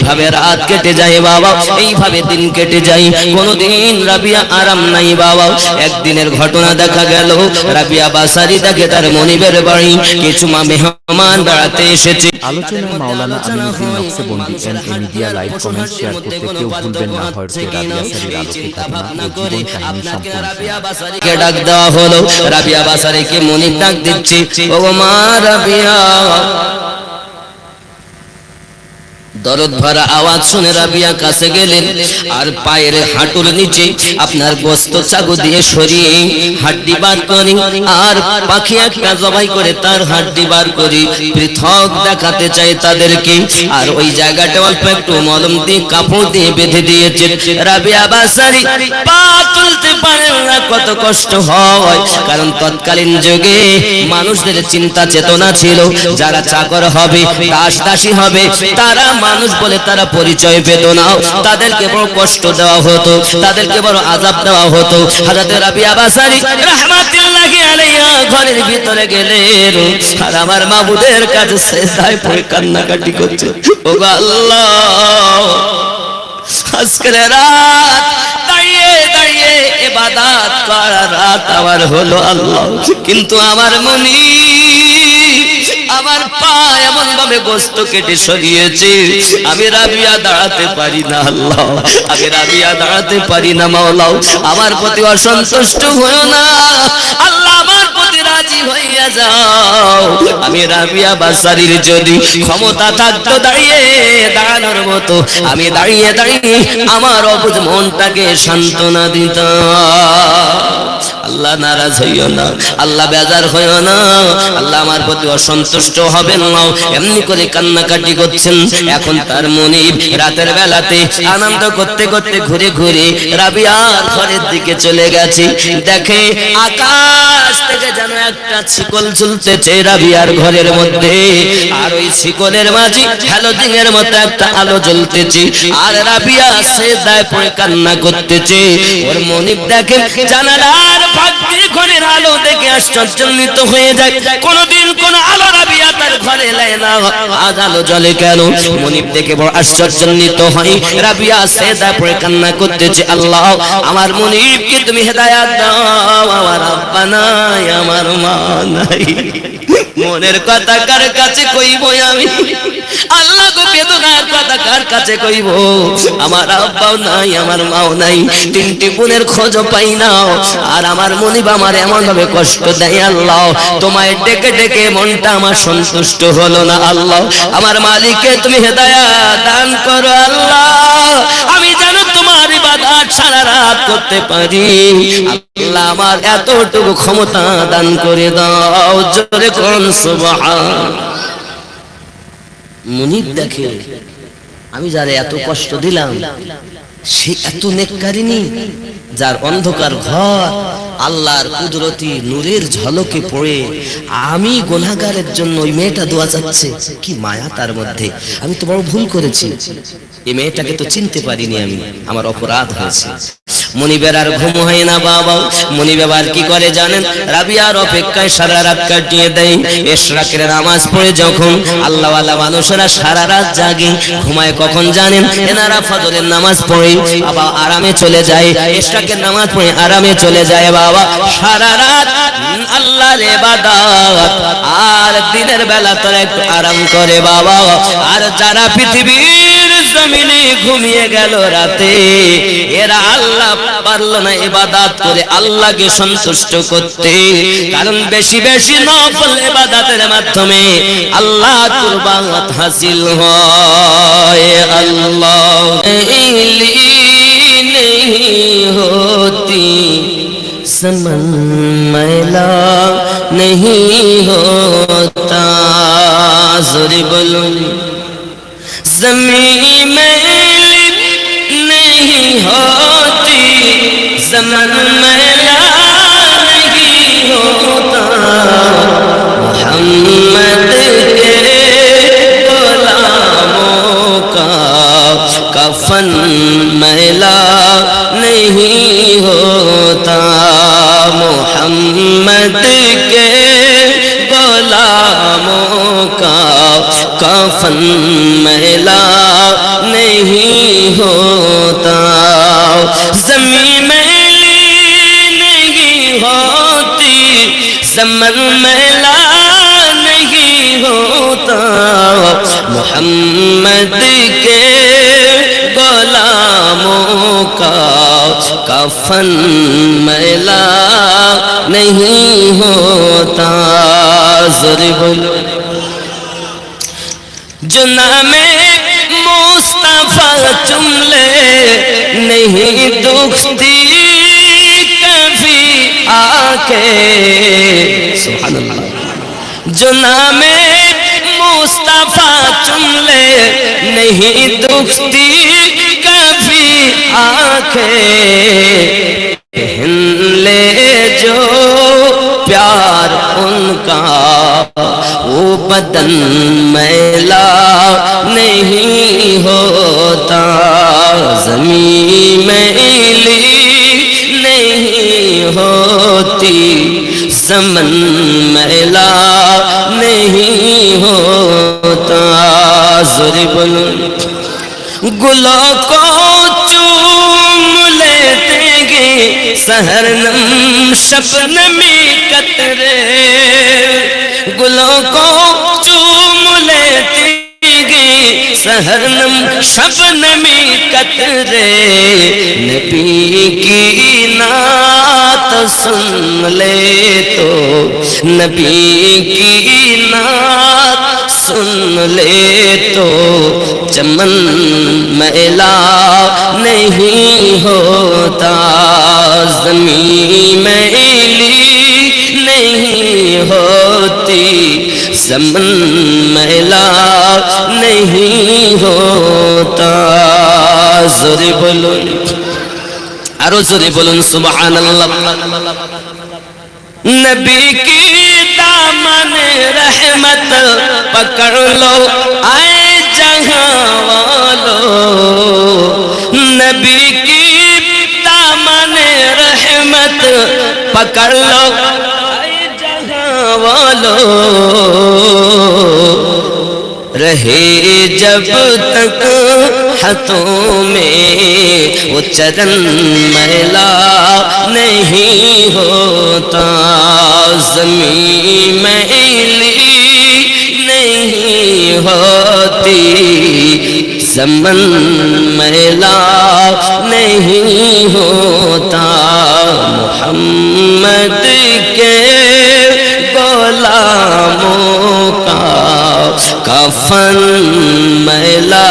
এইভাবে রাত কেটে যায় বাবা, এইভাবে দিন কেটে যায়, কোনদিন রাবিয়া আরাম নাই বাবা। একদিনের ঘটনা দেখা গেল, রাবিয়া বাসারি তাকে তার মনিবের বাড়ি কিছু মেহমান বেড়াতে এসেছে। আলোচনায় Maulana Aminuddin Naqshbandi M A media live comment share করতে কেউ ভুলবেন না। হযরত রাবিয়া সারির আলোকিত ঘটনা ও জীবন কাহিনী সম্পূর্ণ ডাক দেওয়া হলো, রাবিয়া বাসারিকে মনিব ডাক দিচ্ছে, ওগো মা রাবিয়া। দরদ ভরা আওয়াজ শুনে রাবিয়া কাছে গেলেন, আর পায়ের হাঁটুর নিচে আপনার গোস্ত চাকু দিয়ে সরিয়ে হাড্ডি বার করি, আর পাখি একটা জবাই করে তার হাড্ডি বার করি, পৃথক দেখাতে চাই তাদেরকে। আর ওই জায়গাটা অল্প একটু মলম দিয়ে কাপড় দিয়ে বেঁধে দিয়েছে। রাবিয়া বাসারি পা তুলতে পারেন না, কত কষ্ট হয়, কারণ তৎকালীন যুগে মানুষদের চিন্তা চেতনা ছিল, যারা চাকর হবে, দাস দাসী হবে, তারা মানুষ বলে তারা পরিচয় পেত না, তাদেরকে বড় কষ্ট দেওয়া হতো, তাদেরকে বড় আযাব দেওয়া হতো। হযরত রাবিয়া বাসারি রাহমাতুল্লাহি আলাইহা ঘরের ভিতরে গেলেন, আর আমার মাবুদের কাছে সেজদায় পড়ে কান্নাকাটি করছে, ওগো আল্লাহ, আজকের রাত দাঁড়িয়ে দাঁড়িয়ে ইবাদত করার রাত আমার হলো আল্লাহ, কিন্তু আমার মনি আমার পা এমন ভাবে গোস্ত কেটে সরিয়েছে, আমি রাবিয়া দাঁড়াতে পারি না আল্লাহ, আমি রাবিয়া দাঁড়াতে পারি না মাওলা, আমার প্রতি অসন্তুষ্ট হয়ো না আল্লাহ, আমার প্রতি রাজি হইয়া যাও। আমি রাবিয়া বাসারির যদি ক্ষমতা থাকতো দাঁড়ানোর মতো, আমি দাঁড়িয়ে দাঁড়িয়ে আমার অবুঝ মনটাকে সান্ত্বনা দিতাম। আল্লাহ নারাজ হইও না, আল্লাহ বেজার হইও না, আল্লাহ আমার প্রতি অসন্তুষ্ট হবেন না। এমনি করে কান্নাকাটি করছেন। এখন তার মনিব রাতের বেলাতে আনন্দ করতে করতে ঘুরে ঘুরে রাবিয়ার ঘরের দিকে চলে গেছে, দেখে আকাশ থেকে যেন একটা শিকল ঝুলতেছে রাবিয়ার ঘরের মধ্যে, আর ওই শিকলের মাঝে হ্যালোজিনের মতো একটা আলো জ্বলতেছে, আর রাবিয়া সেজদায় পড়ে কান্না করতেছে। ওর মনিব দেখে জানালার ফাঁক দিয়ে ঘরের আলো দেখে আশ্চর্যান্বিত হয়ে যায়, কোনদিন কোন আলো রাবিয়া তার ঘরে এলে না, আজ আলো জ্বলে কেন? মনিব দেখে বড় আশ্চর্যান্বিত হয়, রাবিয়া সেজদায় পড়ে কান্না করতেছে, আল্লাহ আমার মনিবকে তুমি হেদায়েত দাও, আমার আব্বা নাই, আমার মা নাই, মনের কথা কার কাছে কইব আমি, আল্লাহ গো বেদনার কথা কার কাছে কইব, আমার আব্বাও নাই, আমার মাও নাই, তিনটি বোনের খোঁজ পাই না, আর আমার মনিব আমার এমন ভাবে কষ্ট দেয়, আল্লাহ তোমায় ডেকে ডেকে মনটা আমার সন্তুষ্ট হলো না, আল্লাহ আমার মালিককে তুমি হেদায়েত দান করো, আল্লাহ আমি যেন তোমার ইবাদত সারা রাত করতে পারি, আল্লাহ আমার এতটুকু ক্ষমতা দান করে দাও, জোরে কোন সুবহান। মুনিব দেখে আমি যারে এত কষ্ট দিলাম সে এত নেককারিনী, যার অন্ধকার ঘর আল্লাহর কুদরতি নূরের ঝলকে পড়ে আমি গুনাহগারের জন্য ওই মেয়েটা দোয়া চাচ্ছে, কি মায়া তার মধ্যে, আমি তো বড় ভুল করেছি, এই মেয়েটাকে তো চিনতে পারিনি আমি, আমার অপরাধ হয়েছে। মনিবের আর ঘুম হয় না বাবা, মনিব আবার কি করে জানেন, রাবিয়ার অপেক্ষায় সারা রাত কাটিয়ে দেয়। ইশরাকের নামাজ পড়ে যখন আল্লাহওয়ালা মানুষেরা সারা রাত জাগে, ঘুমায় কখন জানেন, এনারা ফজরের নামাজ পড়ে আবার আরামে চলে যায়, ইশরাকের নামাজ পড়ে আরামে চলে যায় বাবা, সারা রাত আল্লাহর ইবাদত, আর দিনের বেলা তারা একটু আরাম করে বাবা। আর যারা পৃথিবীর জমিনে ঘুমিয়ে গেল রাতে, এরা আল্লাহ পারলো না ইবাদত করে আল্লাহকে সন্তুষ্ট করতে, কারণ বেশি বেশি নফল ইবাদতের মাধ্যমে আল্লাহ কুরবাত হাসিল হয়। আল্লাহ ইলি नहीं होती समन मैला नहीं होता, ज़ोरे बोलो ज़मीन मैली नहीं होती, समन मैला नहीं होता, मोहम्मद के गुलामों का कफन मैला नहीं होता, मोहम्मद के गुलामों का कफन मैला نہیں ہوتا زمین میلی نہیں ہوتی زمن میلا نہیں ہوتا محمد کے غلاموں کا کفن میلا نہیں ہوتا ذرا بولو جو نام مصطفیٰ چم لے نہیں دکھتی کبھی آ کے سبحان اللہ جو نام مصطفیٰ چم لے نہیں دکھتی کبھی آنکھیں پہن لے جو پیار ان کا وہ بدن میلا نہیں ہوتا زمین میلی نہیں ہوتی زمن میلا نہیں ہوتا ذرا بولو گلوں کو چوم لیتے گے سحرنم شبنمی قطرے گلوں کو چوم لیتے گے سحرنم شبنمی قطرے نبی کی نعت سن لے تو نبی کی نعت سن لے تو چمن میلا نہیں ہوتا زمین میلی نہیں ہوتی زمن میلا نہیں ہوتا ذرا بولو ارو ذرا بولو سبحان اللہ نبی کی دامن رحمت پکڑ لو آئے جہاں والو نبی کی دامن رحمت پکڑ لو آئے جہاں والو رہے جب تک ہاتھوں میں وہ چرن میلا نہیں ہوتا زمین میلی نہیں ہوتی زمن میلا نہیں ہوتا محمد کے غلاموں کا کفن میلا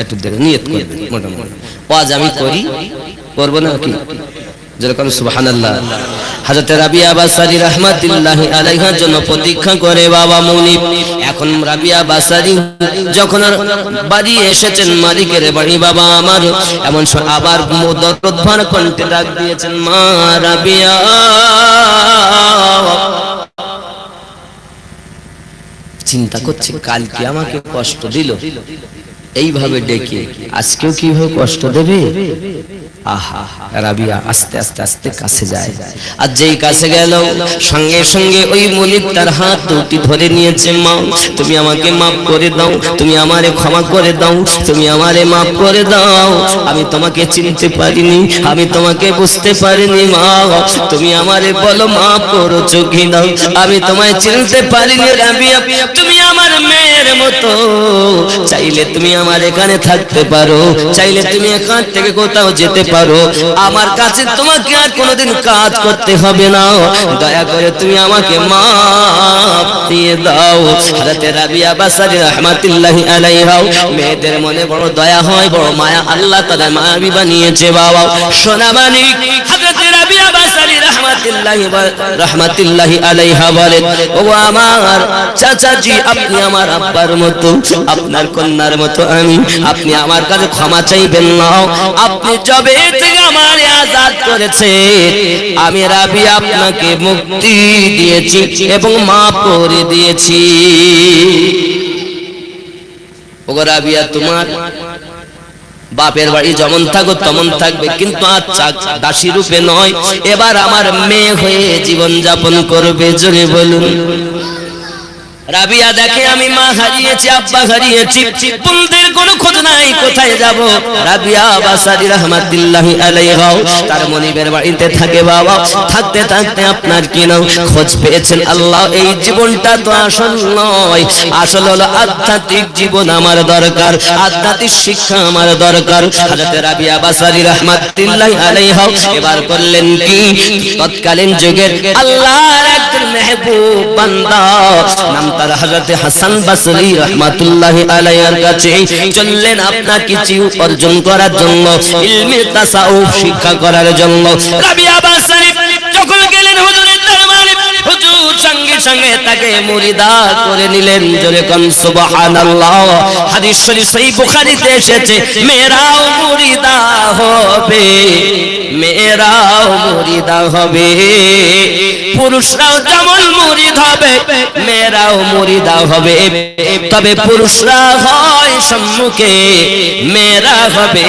একটু দেখে নিয়ত করবেন মোটামুটি ওয়াজ আমি করি করব না কি যেরকম সুবহানাল্লাহ হযরত রাবিয়া বাসারী রাহমাতুল্লাহি আলাইহার জন্য প্রতীক্ষা করে বাবা মুনিব এখন রাবিয়া বাসারী যখন বাড়ি এসেছেন মালিকের বাড়ি বাবা আমার এমন আবার দরদ ভরা কণ্ঠে ডাক দিয়েছেন মা রাবিয়া চিন্তা করছে কালকে আমাকে কষ্ট দিল এইভাবে ডেকে আজকেও কিভাবে কষ্ট দেবে আহা রাবিয়া আস্তে আস্তে আস্তে কাছে যায় আর যেই কাছে গেল সঙ্গে সঙ্গে ওই মুনিব তার হাত দুটি ধরে নিয়েছে মা তুমি আমাকে মাফ করে দাও তুমি আমারে ক্ষমা করে দাও তুমি আমারে মাফ করে দাও আমি তোমাকে চিনতে পারিনি আমি তোমাকে বুঝতে পারিনি মা তুমি আমারে বলো মাফ করো চোখে দাও আমি তোমায় চিনতে পারিনি রাবিয়া তুমি আমার মেয়ের মতো চাইলে তুমি আমার এখানে থাকতে পারো চাইলে তুমি এখান থেকে কোথাও যেতে পারো আমার কাছে তোমাকে আর কোনোদিন কাজ করতে হবে না দয়া করে তুমি আমাকে মাফ দিয়ে দাও হযরত রাবিয়া বাসারী রাহমাতুল্লাহি আলাইহা মেয়েদের মনে বড় দয়া হয় বড় মায়া আল্লাহ তাআলা মায়াবী বানিয়েছে বাবা সোনা মানিক হযরত রাবিয়া বাসারী রাহমাতুল্লাহি আলাইহা বলেন ও আমার চাচাজি আপনি আমার আব্বার মতো আপনার কন্যার মতো আমি আপনি আমার কাছে ক্ষমা চাইবেন না আপনি যবে থেকে আমারে আযাদ করেছে আমি রাবিয়া আপনাকে মুক্তি দিয়েছি এবং মাফ করে দিয়েছি ওগো রাবিয়া তোমার বাপের বাড়ি যেমন থাকো তেমন থাকবে কিন্তু আচ্ছা দাসী রূপে নয় এবার আমার মেয়ে হয়ে জীবন যাপন করবে জোরে বলুন রাবিয়া দেখে আমি মা হারিয়েছি আব্বা হারিয়েছি বোনদের কোনো খোঁজ নাই কোথায় যাব? রাবিয়া বাসারি রাহমাতুল্লাহি আলাইহা তার মনিবের বাড়িতে থাকে বাবা। থাকতে থাকতে আপনার কি নাও খোঁজ পেয়েছেন আল্লাহ এই জীবনটা তো আসল নয়, আসল হলো আধ্যাত্মিক জীবন আমার দরকার, আধ্যাত্মিক শিক্ষা আমার দরকার। হযরত রাবিয়া বাসারি রাহমাতুল্লাহি আলাইহা এবার করলেন কি, তৎকালীন যুগের আল্লাহর একজন মেহবুব বান্দা নাম তার হযরত হাসান বসরি রাহমাতুল্লাহি আলাইহির কাছে চললেন আপনার কিছু অর্জন করার জন্য, ইলমে তাসাউফ শিক্ষা করার জন্য। রাবিয়া বাসারি যখন গেলেন হুজুরের দরবারে, হুজুর সঙ্গে সঙ্গে তাকে মুরিদা করে নিলেন। জোরে কোন সুবহানাল্লাহ। হাদিস শরীফ সহিহ বুখারীতে এসেছে, মেরাও মুরিদা হবে, মেরাও মুরিদা হবে, পুরুষরাও যেমন মুরিদ হবে মেয়েরাও মুরিদা হবে, তবে পুরুষরা হয় সম্মুখে, মেয়েরা হবে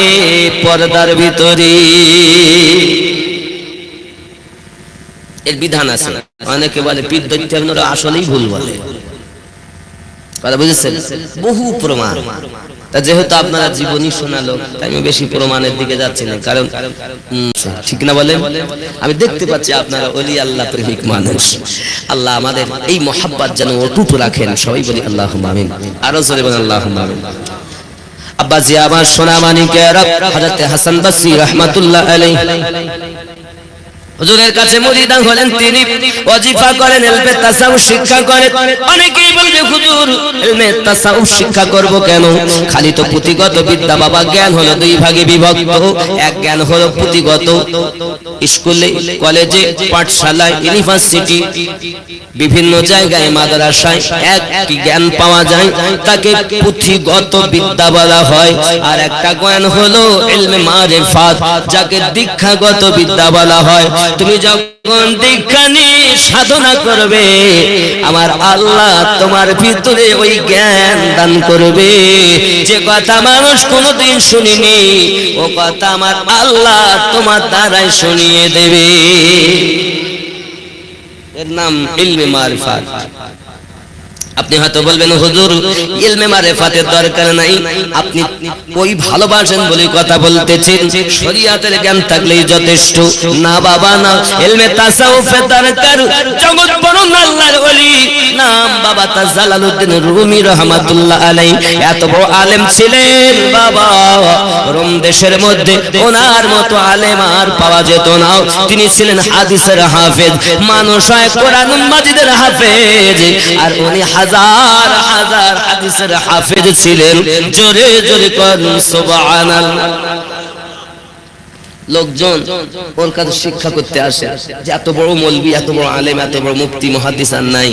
পর্দার ভিতরে। এর বিধান আছে। অনেকে বলে পীর দৈত্য আপনারা আসলেই ভুল বলে, কথা বুঝেছেন? বহু প্রমাণ। তা যেহেতু আপনারা জীবনী শোনালো তাই আমি বেশি প্রমাণের দিকে যাচ্ছি না, কারণ ঠিক না বলেন? আমি দেখতে পাচ্ছি আপনারা ওলি আল্লাহ প্রেমিক মানুষ। আল্লাহ আমাদের এই মহাব্বত যেন অটুট রাখেন, সবাই বলি আল্লাহুম্মা আমিন। আরো জোরে বলেন আল্লাহুম্মা আমিন। আব্বাজি আমার সোনা মানিকেরা, হযরত হাসান বসরি রাহমাতুল্লাহ আলাইহি হুজুরের কাছে মুরিদ হলেন। তিনি ওয়াজিফা করেন, ইলমে তাসাউফ শিক্ষা করেন। অনেকেই বলবে হুজুর ইলমে তাসাউফ শিক্ষা করব কেন? খালি তো পুঁথিগত বিদ্যা বাবা। জ্ঞান হলো দুই ভাগে বিভক্ত। এক জ্ঞান হলো পুঁথিগত, স্কুলে কলেজে পাঠশালায় ইউনিভার্সিটি বিভিন্ন জায়গায় মাদ্রাসায় একই জ্ঞান পাওয়া যায়, তাকে পুঁথিগত বিদ্যা বলা হয়। আর একটা জ্ঞান হলো ইলমে মারিফাত, যাকে দীক্ষাগত বিদ্যা বলা হয়। তুমি যখন দীক্ষা নিয়ে সাধনা করবে আমার আল্লাহ তোমার ভিতরে ওই জ্ঞান দান করবে, যে কথা মানুষ কোনোদিন শুনিনি ও কথা আমার আল্লাহ তোমার দ্বারাই শুনিয়ে দেবে। এর নাম ইলমে মারিফাত। আপনি হয়তো বলবেন হুজুর ইলমে মারিফাতের দরকার নাই, আপনি ওই ভালোবাসেন বলে কথা বলতেছেন, শরীয়তের জ্ঞান থাকলেই যথেষ্ট। না বাবা না, ইলমে তাসাউফের দরকার। জগৎ বড় আল্লাহর ওলি নাম বাবা জালালউদ্দিন রুমি রাহমাতুল্লাহ আলাইহি, এত বড় আলেম ছিলেন বাবা। রোম দেশের মধ্যে ওনার মতো আলেম আর পাওয়া যেত না। তিনি ছিলেন হাদিসের হাফেজ, মানুষ হয় কোরআন মাজিদের হাফেজ, আর উনি হাজার হাজার হাদিসের হাফেজ ছিলেন। জোরে জোরে করুন সুবহানাল্লাহ। লোকজন ওর কাছে শিক্ষা করতে আসে, যে এত বড় মৌলবি, এত বড় আলেম, এত বড় মুফতি মুহাদ্দিস আর নাই।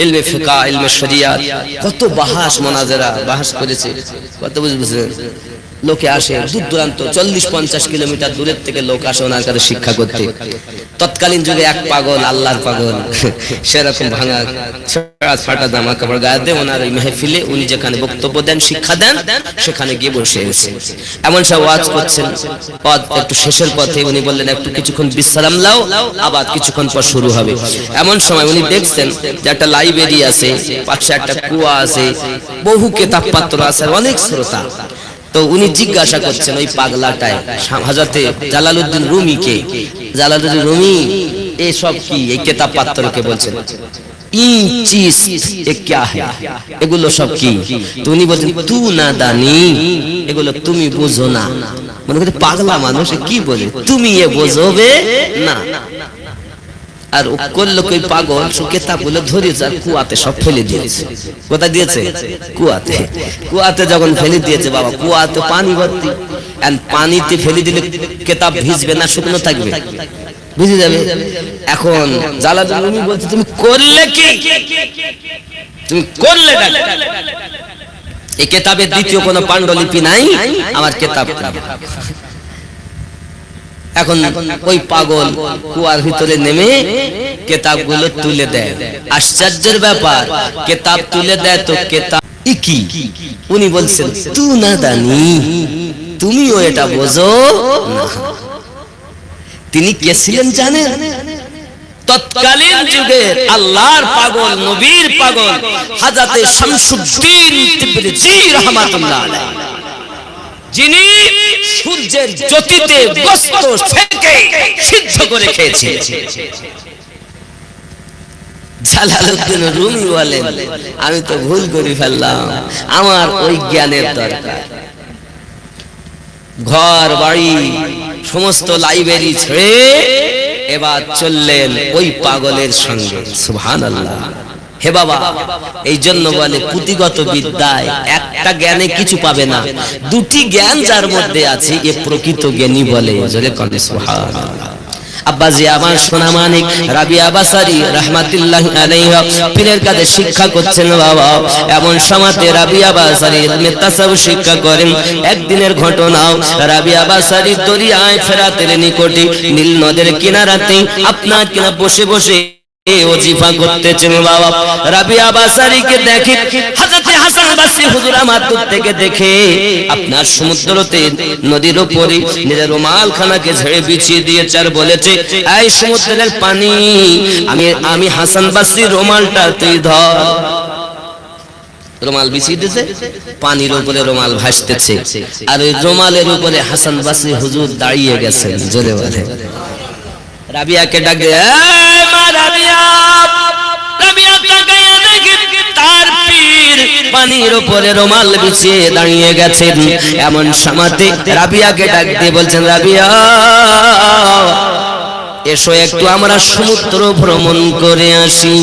ইলমে ফিকহ, ইলমে শরিয়াত, কত বাহাস মুনাজারা বাহাস করেছে, কত বুঝবেন। লোকে আসে দূর দূরান্ত 40-50 কিলোমিটার দূরের থেকে লোক আসে ওনার কাছে শিক্ষা করতে। তৎকালীন যুগে এক পাগল, আল্লাহর পাগল, সেরকম ভাঙা ফাটা জামা কাপড় গায়ে দিয়ে ওনার ওই মেহফিলে উনি যেখানে বক্তব্য দেন, শিক্ষা দেন, সেখানে গিয়ে বসে গেছে। এমন সব ওয়াজ করছেন, ওয়াজ একটু শেষের পথে উনি বললেন একটু কিছুক্ষণ বিশ্রাম নাও, আবার কিছুক্ষণ পর শুরু হবে। এমন সময় উনি দেখছেন যে একটা লাইব্রেরি আছে, পাশে একটা কুয়া আছে, বহু কিতাব পত্র আছে, অনেক শ্রোতা। তো উনি জিজ্ঞাসা করছেন ওই পাগলাটায় হযরত জালালউদ্দিন রুমিকে, জালালউদ্দিন রুমি এই সব কি, এই কিতাব পত্রকে বলছেন এগুলো সব কি? তো উনি বলছেন তু না দানি, এগুলো তুমি বুঝো না। মনে করছে পাগলা মানুষ কি বলে, তুমি এ বোঝবে না। আর ও করলো কই পাগল, সে কিতাবগুলো ধরে যা কুয়াতে সব ফেলে দিয়েছে। কোথায় দিয়েছে? কুয়াতে। কুয়াতে যখন ফেলে দিয়েছে বাবা, কুয়াতে পানি ভর্তি, আর পানিতে ফেলে দিলে কিতাব ভিজবে না, শুকনো থাকবে? বুঝে যাবে। এখন জালালউদ্দিন রুমি বলছে তুমি করলে কি, তুমি করলে না? এই কিতাবের দ্বিতীয় কোনো পাণ্ডুলিপি নাই, আমার কিতাব। এখন ওই পাগল কুয়ার ভিতরে নেমে কিতাবগুলো তুলে দেয়। আশ্চর্যের ব্যাপার, কিতাব তুলে দেয় তো কিতাব কি? উনি বলছেন তু না দানি, তুমিও এটা বোঝো না। তিনি কে ছিলেন জানেন? তৎকালীন যুগের আল্লাহর পাগল, নবীর পাগল হযরত শামসুদ্দীন তিবরিজি রাহমাতুল্লাহ আলাইহি। যিনি সূর্যের জ্যোতিতে গোশত ছেঁকে সিদ্ধ করে খেয়েছে। জালালউদ্দিন রুমি বলেন, আমি তো ভুল করে ফেললাম, আমার ওই জ্ঞানের দরকার। ঘর বাড়ি সমস্ত লাইব্রেরি ছেড়ে এবার চললেন ওই পাগলের সঙ্গে। সুবহানাল্লাহ। হে বাবা, এই জন্য বলে পুঁথিগত বিদ্যায় একটা জ্ঞানে কিছু পাবে না, দুটি জ্ঞান যার মধ্যে আছে এ প্রকৃত জ্ঞানী বলে। জোরে করে সুবহানাল্লাহ। আব্বাজি আমার সোনা মানিক রাবিয়া বাসারি রাহমাতুল্লাহি আলাইহা পীরের কাছে শিক্ষা করছেন বাবা। এমন সময়তে রাবিয়া বাসারি ইলমে তাসাউফ শিক্ষা করেন। একদিনের ঘটনা, রাবিয়া বাসারি দরিয়ায় ফেরাতের নিকটে নীল নদের কিনারাতে আপনার কিনা বসে বসে ওজিফা করতেছেন বাবা। রাবিয়া বাসারীকে দেখে হযরত হাসান বসরি হুজুর আমার দূর থেকে দেখে আপনার সমুদ্রতে নদীর উপরে নিজের রুমালখানাকে ঝেড়ে বিছিয়ে দিয়েছে আর বলেছে, এই সমুদ্রের পানি, আমি হাসান বসরি রুমালটা তুই ধর। রুমাল বিছিয়ে দিয়েছে, পানির উপরে রুমাল ভাসতেছে, আর ওই রুমালের উপরে হাসান বসরি হুজুর দাঁড়িয়ে গেছেন। জোরে বলে রাবিয়াকে ডাকে, তার পীর পানির উপরে রুমাল বিছিয়ে দাঁড়িয়ে গেছেন। এমন সময়তে রাবিয়াকে ডাক দিয়ে বলছেন, রাবিয়া এসো একটু আমরা সমুদ্র ভ্রমণ করে আসি।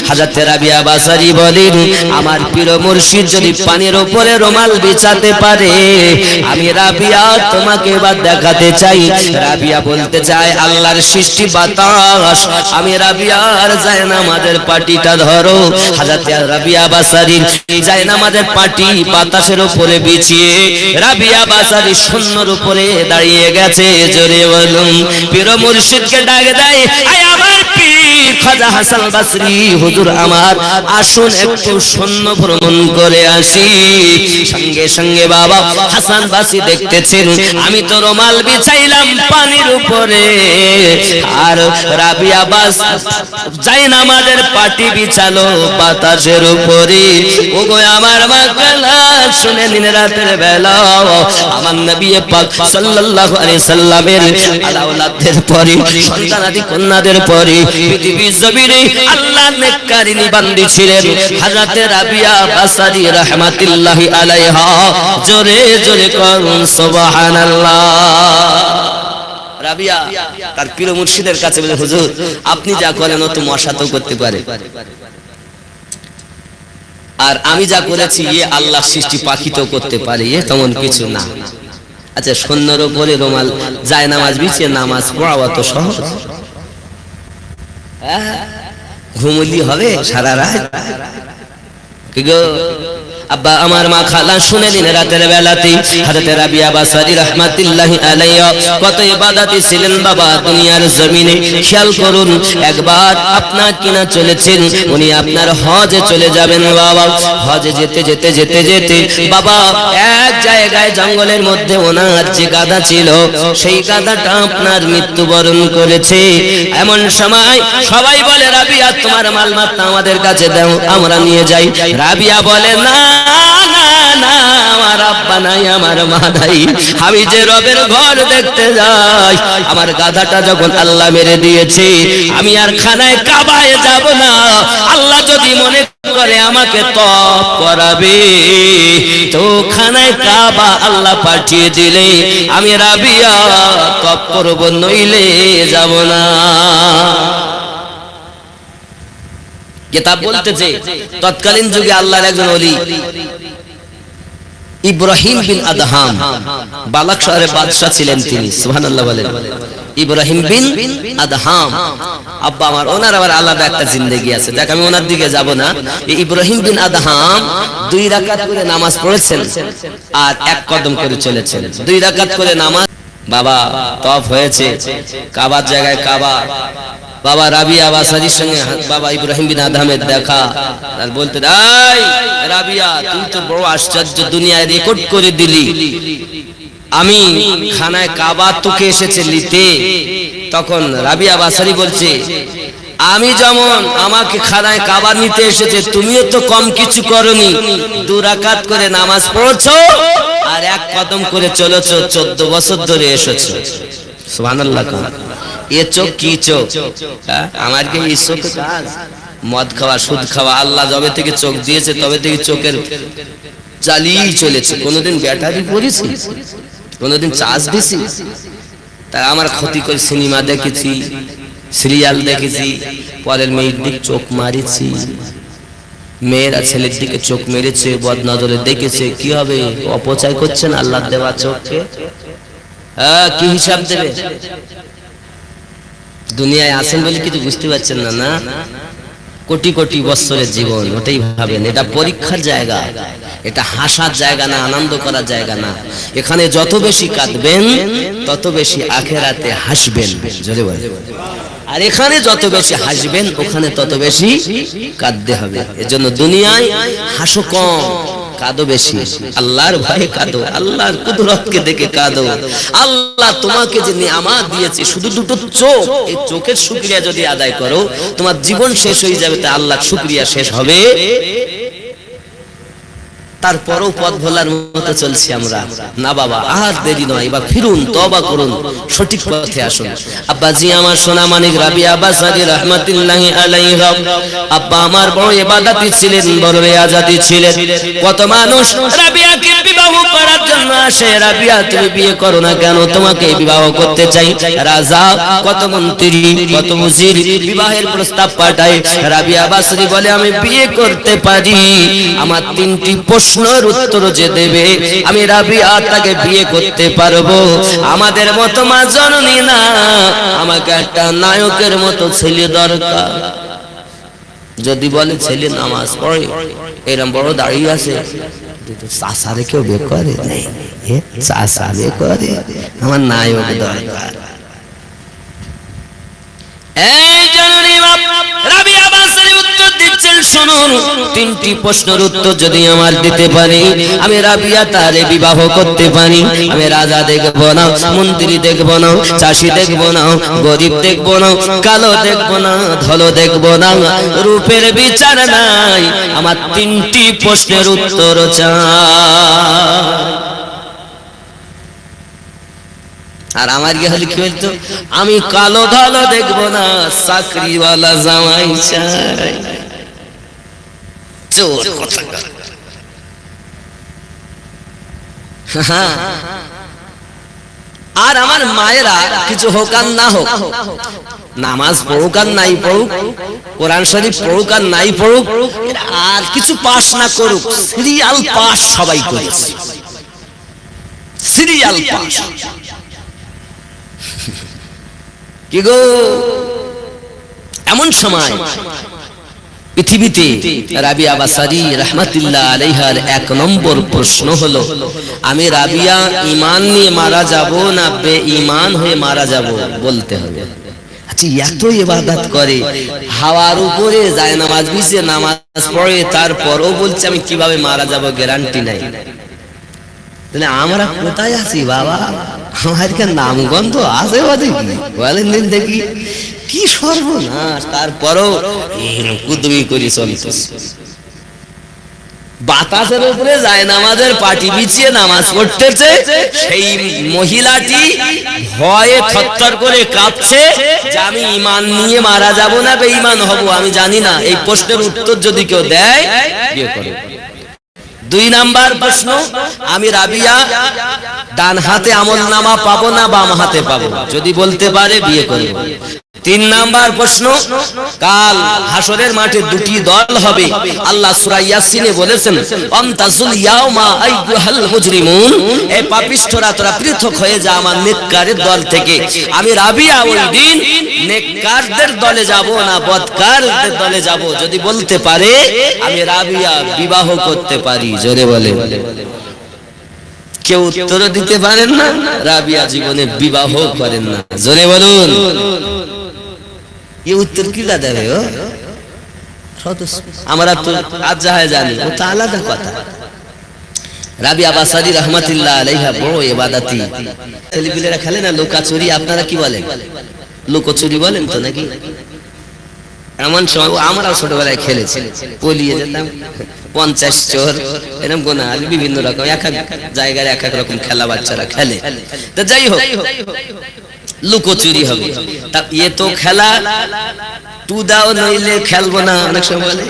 হযরত রাবিয়া বাসারী বলেন, আমার পীর মুর্শিদ যদি পানির উপরে রুমাল বিছাতে পারে, আমি রাবিয়া তোমাকে এবার দেখাতে চাই। রাবিয়া বলতে চায়, আল্লাহর সৃষ্টি বাতাস, আমি রাবিয়ার জায়নামাজের পাটিটা ধরো। হযরত রাবিয়া বাসারী জায়নামাজের পাটি বাতাসের উপরে বিছিয়ে রাবিয়া বাসারী শূন্যর উপরে দাঁড়িয়ে গেছে। জোরে বলুন, পীর মুর্শিদকে ডাকে দেয়, আয় আমার পীর খাজা হাসান বসরি হুজুর, আমার আসুন একটু শূন্য ভ্রমণ করে আসি। সঙ্গে সঙ্গে বাবা হাসান বসরি দেখতেছেন, আমি তো রুমাল বিছাইলাম পানির উপরে, আর রাবিয়া বাস জায়নামাজের পাটি বিছালো বাতাসের উপরে। ওগো আমার মাকালা শুনে নিন, রাতের বেলা আমার নবী পাক সাল্লাল্লাহু আলাইহি সাল্লামের আওলাদের পরে, সন্তানাদি কন্যাদের পরে পৃথিবীর জমিনে আল্লাহর নেককারিনী বান্দি ছিলেন হযরত রাবিয়া বাসারী রাহমাতুল্লাহি আলাইহা। জোরে জোরে করুন সুবহানাল্লাহ। রাবিয়া তার পীর মুর্শিদের কাছে বলে, হুজুর আপনি যা করেন ও তো মশা তো করতে পারে, আর আমি যা করেছি এ আল্লাহ সৃষ্টি পাখি তো করতে পারে, এ তেমন কিছু না। আচ্ছা, শূন্যর উপরে রুমাল জায়নামাজ বিছিয়ে নামাজ পড়া তো সহজ? ঘুমলি হবে সারা রাত? কি গো আব্বা আমার মা খালা শুনে নিন, রাতের বেলাতে হযরত রাবিয়া বাসারী রাহমাতুল্লাহি আলাইহা কত ইবাদতে ছিলেন বাবা দুনিয়ার জমিনে। খেয়াল করুন, একবার আপনার কিনা চলেছেন, উনি আপনার হজে চলে যাবেন বাবা। হজে যেতে যেতে যেতে যেতে বাবা এক জায়গায় জঙ্গলের মধ্যে ওনার যে গাধা ছিল, সেই গাধাটা আপনার মৃত্যুবরণ করেছে। এমন সময় সবাই বলে, রাবিয়া তোমার মালমাত্তা আমাদের কাছে দাও, আমরা নিয়ে যাই। রাবিয়া বলে, না না না, আমার আব্বা নাই, আমার মা নাই, আমি যে রবের ঘর দেখতে যাই, আমার গাধাটা যখন আল্লাহ মেরে দিয়েছে, আমি আর খানায় কাবায় যাব না। আল্লাহ যদি মনে করে আমাকে তপ করাবে, তো খানায় কাবা আল্লাহ পাঠিয়ে দিলে আমি রাবিয়া তপ করব, নইলে যাব না। কিতাব বলতেছে তৎকালীন যুগে আল্লাহর একজন ওলি ইব্রাহিম বিন আদহাম বালাক শহরের বাদশা ছিলেন তিনি। সুবহানাল্লাহ বলেন, ইব্রাহিম বিন আদহাম আব্বা আমার, ওনার আবার আলাদা একটা জিন্দেগি আছে, দেখ আমি ওনার দিকে যাব না। ইব্রাহিম বিন আদহাম 2 রাকাত করে নামাজ পড়েছেন আর 1 কদম করে চলেছেন। 2 রাকাত করে নামাজ, বাবা তওয়াফ হয়েছে, কাবার জায়গায় কাবা। বাবা রাবিয়া বাসারীর সঙ্গে বাবা ইব্রাহিম বিন আদহামের দেখা, আর বলতে, এই রাবিয়া তুই তো বড় আশ্চর্য, দুনিয়ায় রেকর্ড করে দিলি, আমি খানায় কাবা তোকে এসেছে নিতে। তখন রাবিয়া বাসারী বলছে, আমি যেমন আমাকে খানায় কাবা নিতে এসেছে, তুমিও তো কম কিছু করনি, 2 রাকাত করে নামাজ পড়ছো আর এক কদম করে চলেছো, 14 বছর ধরে এসেছো। সুবহানাল্লাহ। এ চোখ কি চোখ? আমার কি এই চোখ কাজ? মদ খাওয়া, সুদ খাওয়া। আল্লাহ যবে থেকে চোখ দিয়েছে তবে থেকে চোখের চালিয়ে চলেছে। কোনোদিন ব্যাটারি পড়েছি? কোনোদিন চার্জ দিছি? তা আমার ক্ষতি করে সিনেমা দেখেছি, সিরিয়াল দেখেছি, পরের মেয়ের দিকে চোখ মারিছি, মেয়েরা ছেলের দিকে চোখ মেরেছে, বদ নজরে দেখেছে। কি হবে? অপচয় করছেন আল্লাহ দেওয়া চোখকে। কি হিসাব দেবে? দুনিয়ায় আছেন বলে কিছু বুঝতে পারছেন না? না, কোটি কোটি বছরের জীবন। ওটাই ভাবেন, এটা পরীক্ষার জায়গা, এটা হাসার জায়গা না, আনন্দ করার জায়গা না। এখানে যত বেশি কাঁদবেন তত বেশি আখেরাতে হাসবেন। জোরে বলেন। আর এখানে যত বেশি হাসবেন ওখানে তত বেশি কাঁদতে হবে। এজন্য দুনিয়ায় হাসো কম, কাঁদো বেশি। আল্লাহর ভয়ে কাঁদো, আল্লাহর কুদরতকে দেখে কাঁদো। আল্লাহ তোমাকে যে নিয়ামত দিয়েছে, শুধু দুটো চোখ, এই চোখের শুকরিয়া যদি আদায় করো তোমার জীবন শেষ হয়ে যাবে, তা আল্লাহর শুকরিয়া শেষ হবে? তারপরও পথ ভোলার মতো চলছি আমরা। না বাবা, আর দেরি নয়, এবার ফিরুন, তওবা করুন, সঠিক পথে আসুন। আব্বাজি আমার সোনা মানিক রাবিয়া বাসারি রাহমাতুল্লাহি আলাইহা, আব্বা আমার বড় ইবাদতি ছিলেন, বড় রিয়াজতি ছিলেন। কত মানুষ রাবিয়াকে বিবাহ করার জন্য আসে, রাবিয়া তুমি বিয়ে করো না কেন? তোমাকে বিবাহ করতে চাই। রাজা, কত মন্ত্রী, কত উজির বিবাহের প্রস্তাব পাঠায়। রাবিয়া বাসারি বলে আমি বিয়ে করতে পারি, আমার 3টি প্রশ্নের উত্তর যে দেবে আমি রাবিয়া তাকে বিয়ে করতে পারবো। আমাদের মতো মা জননী না, আমাকে একটা নায়কের মতো ছেলে দরকার। যদি বলে ছেলে নামাজ পড়ে, এরকম বড় দাঁড়িয়ে আছে, চাষারে কেউ বিয়ে করে? চাষা বিয়ে করে, আমার নায়ক দরকার। এই জননী বাপ রাবিয়া বাসারি উত্তর দিচ্ছেন, শুনুন, 3টি প্রশ্নের উত্তর যদি আমার দিতে পারি আমি রাবিয়া তারে বিবাহ করতে পারি। আমি রাজা দেখব না, মন্ত্রী দেখব না, চাষি দেখব না, গরিব দেখব না, কালো দেখব না, ধলো দেখব না, রূপের বিচার নাই, আমার 3টি প্রশ্নের উত্তর চাই। আর আমার কি হলে কি বলতো? আমি কালো ধলো দেখবো না, চাকরিওয়ালা জামাই চাই। চোর কোথাকার। আর আমার মায়েরা কিছু হোক আর না হোক, নামাজ পড়ুক আর নাই পড়ুক, কোরআন শরীফ পড়ুক আর নাই পড়ুক, আর কিছু পাস না করুক, সিরিয়াল পাস সবাই করেছে, সিরিয়াল পাস। কি গো, এমন সময় পৃথিবীতে রাবিয়া বাসারি রাহমাতুল্লাহ আলাইহার 1 নম্বর প্রশ্ন হলো, আমি রাবিয়া ঈমান নিয়ে মারা যাব না বেঈমান হয়ে মারা যাব? বলতে হবে। আচ্ছা, এত ইবাদত করে, হাওয়ার উপরে যায় নামাজ বিছে, নামাজ পড়ে, তারপরও বলছে আমি কিভাবে মারা যাব গ্যারান্টি নাই। তাহলে আমরা কোথায় আছি বাবা? আমার কি নামগন্ধ আছে বাদে? বলেন দিন দেখি, কি সর্বনাশ। তারপরও কুদবি করি চলছে। বাতাসের উপরে যায় নামাজের পাটি বিছিয়ে নামাজ পড়তেছে, সেই মহিলাটি ভয়ে থরথর করে কাঁপছে যে আমি ঈমান নিয়ে মারা যাব না বেঈমান হব, আমি জানি না। এই প্রশ্নের উত্তর যদি কেউ দেয়, বিয়ে করে। 2 নাম্বার প্রশ্ন, আমি রাবিয়া ডান হাতে আমলনামা পাবো না বাম হাতে পাবো? যদি বলতে পারে বিয়ে করব। 3 নাম্বার প্রশ্ন, কাল হাসরের মাঠে 2টি দল হবে। আল্লাহ সূরা ইয়াসিনে বলেছেন, আমতাজুল ইয়াউমা আইয়ুহাল মুজরিমুন, এই পাপিষ্ঠরা তোরা পৃথক হয়ে যা আমার নেককারের দল থেকে। আমি রাবিয়া ওই দিন নেককারদের দলে যাব না বদকারদের দলে যাব। যদি বলতে পারে আমি রাবিয়া বিবাহ করতে পারি। জোরে বলে। কেউ উত্তর দিতে পারেন না, রাবিয়া জীবনে বিবাহ করেন না। জোরে বলুন। এই উত্তর কি দেবে? আমরা তো আজ যাহা জানি, ওটা আলাদা কথা। রাবিয়া বাসারি রাহমাতুল্লাহ আলাইহা বড় ইবাদতি। ছেলেপিলেরা খেলে না লুকাচুরি, আপনারা কি বলেন? লুকোচুরি বলেন তো নাকি? এমন সময় আমরাও ছোটবেলায় খেলেছি, পলিয়ে যেতাম, 50 চোর এরকম গোনা, বিভিন্ন রকম এক এক জায়গায় এক এক রকম খেলা বাচ্চারা খেলে। তো যাই হোক, লুকোচুরি হবে। তা এ তো খেলা, টু দাও নইলে খেলবো না অনেক সময় বলে,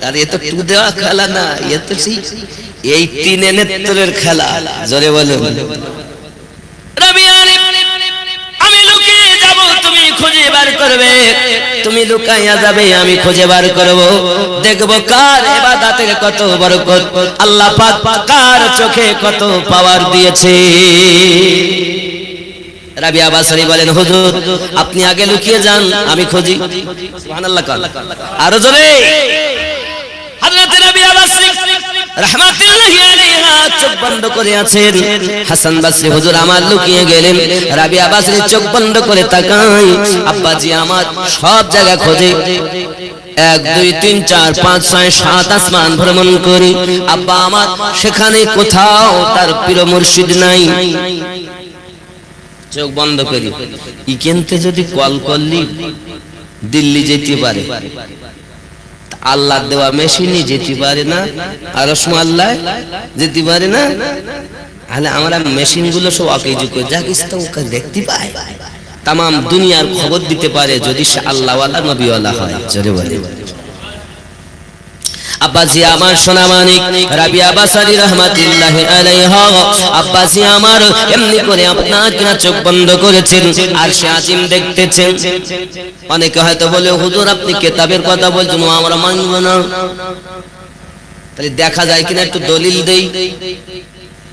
আর এ তো টু দেওয়া খেলা না, এ তো সেই এই তিনে নেত্রের খেলা। জোরে বলুন। আমি লুকিয়ে যাব, তুমি খুঁজে বার করবে, তুমি লুকাইয়া যাবে, আমি খুঁজে বার করব, দেখব কার ইবাদতের কত বরকত, আল্লাহ পাক কার চোখে কত পাওয়ার দিয়েছে। রাবিয়া বাসারি বলেন, হুজুর আপনি আগে লুকিয়ে যান, আমি খুঁজি। সুবহানাল্লাহ। আরো জোরে। হযরত রাবিয়া বাসরি রাহমাতুল্লাহি আলাইহা চোখ বন্ধ করে আছেন। হাসান বাসরি হুজুর আমার লুকিয়ে গেলেন। রাবিয়া বাসরি চোখ বন্ধ করে তাকায়, আব্বাজি আমার সব জায়গা খোঁজে, 1 2 3 4 5 6 7 আসমান ভ্রমণ করি, আব্বা আমার সেখানে কোথাও তার প্রিয় মুর্শিদ নাই। চোখ বন্ধ করি, ইকেনতে যদি কল করলি দিল্লি যেতে পারে, আল্লাহ দেওয়া মেশিনই যেতে পারে না, আর আল্লাহ যেতে পারে না, তাহলে আমরা মেশিন গুলো সব অকেজু করে যা কিছু ওকে দেখতে পাই, তাম দুনিয়ার খবর দিতে পারে যদি সে আল্লাহওয়ালা নবীওয়ালা হয়। জোরে বলে। আব্বাজি আমার সোনা মানিক রাবিয়া বাসারি রাহমাতুল্লাহি আলাইহা, আব্বাজি আমার এমনি করে আপনার কিনা চোখ বন্ধ করেছেন, আর সে আজিম দেখতেছেন। অনেকে হয়তো বলে, হুজুর আপনি কিতাবের কথা বলছেন, আমরা মানব না। তাহলে দেখা যায় কিনা একটু দলিল দেই,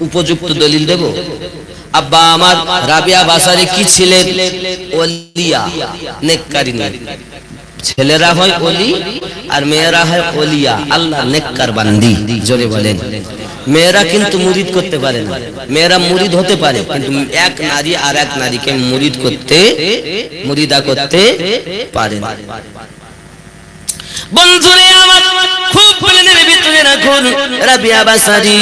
উপযুক্ত দলিল দেব। আব্বা আমার রাবিয়া বাসারি কি ছিলেন? ওলিয়া, নেককারিনী। ছেলেরা হয় ওলি আর মেয়েরা হয় ওলিয়া, আল্লাহ নেককার বান্দি। জোরে বলেন। মেয়েরা কিন্তু মুরিদ করতে পারে না, মেয়েরা মুরিদ হতে পারে, কিন্তু এক নারী আর এক নারীকে মুরিদা করতে পারে না। বন্ধুরে আমার খুব প্লেনের ভিতরে রাখুন, রাবিয়া বাসারি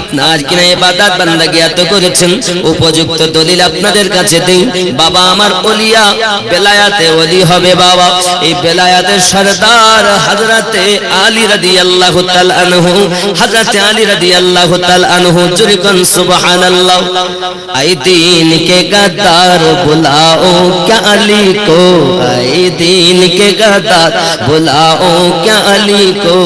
আপনার কিনা ইবাদত বান্দাগি এত করেছেন, উপযুক্ত দলিল আপনাদের কাছে দেই। বাবা আমার ওলিয়া, বেলায়াতে ওলি হবে বাবা। এই বেলায়াতের সরদার হযরতে আলী রাদিয়াল্লাহু তাআলা আনহু, হযরতে আলী রাদিয়াল্লাহু তাআলা আনহু। জোরে কোন সুবহানাল্লাহ। আয়ে দীন কে গদ্দার বুলাओ क्या अली को, आए दीन के गद्दार बुलाओ क्या अली को,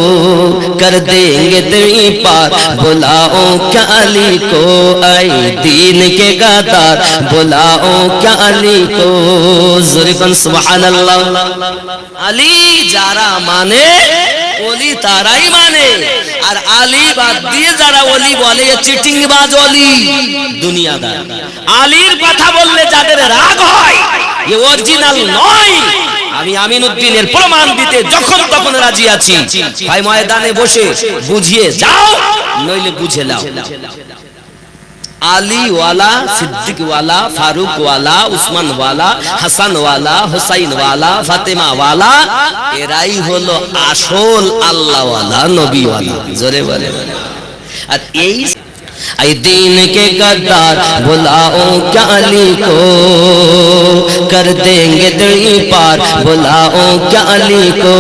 कर देंगे तेरी पार बुलाओ क्या अली को, आए दीन के गद्दार बुलाओ क्या अली को। ज़ुरबन सुबहानल्लाह। अली যারা মানে ওলি তারাই মানে, আর আলী বাদ দিয়ে যারা ওলি বলে চিটিংবাজ ওলি, দুনিয়াদার। আলীর কথা বললে যাদের রাগ হয়, এ অরিজিনাল নয়। আমি আমিনউদ্দিনের প্রমাণ দিতে যখন তখন রাজি আছি। ভাই ময়দানে বসে বুঝিয়ে যাও, নইলে বুঝে নাও। আলী ওয়ালা, সিদ্দিক ওয়ালা, ফারুক ওয়ালা, উসমান ওয়ালা, হাসান ওয়ালা, হুসাইন ওয়ালা, ফাতেমা ওয়ালা, এরাই হলো আসল আল্লাহ ওয়ালা, নবী ওয়ালা। জোরে বলে। আর এই आए दीन के गद्दार बुलाओ क्या अली को, कर देंगे दरी पार बुलाओ क्या अली को।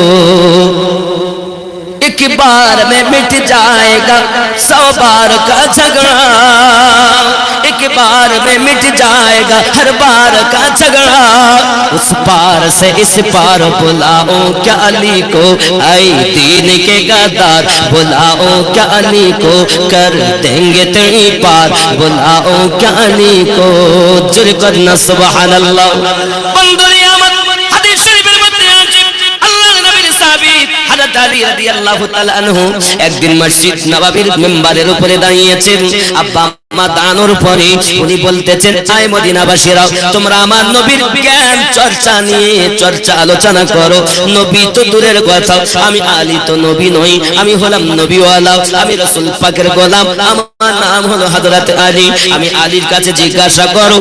एक बार में मिट जाएगा 100 बार का झगड़ा, एक बार में मिट जाएगा हर बार का झगड़ा। उस पार से इस पार बुलाओ क्या अली को, आए दीन के गद्दार बुलाओ क्या अली को, कर देंगे तेरी पार बुलाओ क्या अली को। जुर करना सुबहानल्लाह। बंदुरिया मत हदीस शरीफের মধ্যে আছে, আল্লাহর নবীর সাহাবী হযরত আলী রাদিয়াল্লাহু তাআলা আনহু একদিন মসজিদ নববীর মিম্বারের উপরে দাঁড়িয়েছেন। আব্বা মা দানোর পরে উনি বলতেছেন, আয় মদিনাবাসীরা, তোমরা আমার নবীর জ্ঞান চর্চা নিয়ে চর্চা আলোচনা করো। নবী তো দূরের কথা, আমি আলী তো নবী নই, আমি হলাম নবীওয়ালা, আমি রাসূল পাকের গোলাম, আমার নাম হলো হযরত আলী। আমি আলীর কাছে জিজ্ঞাসা করো,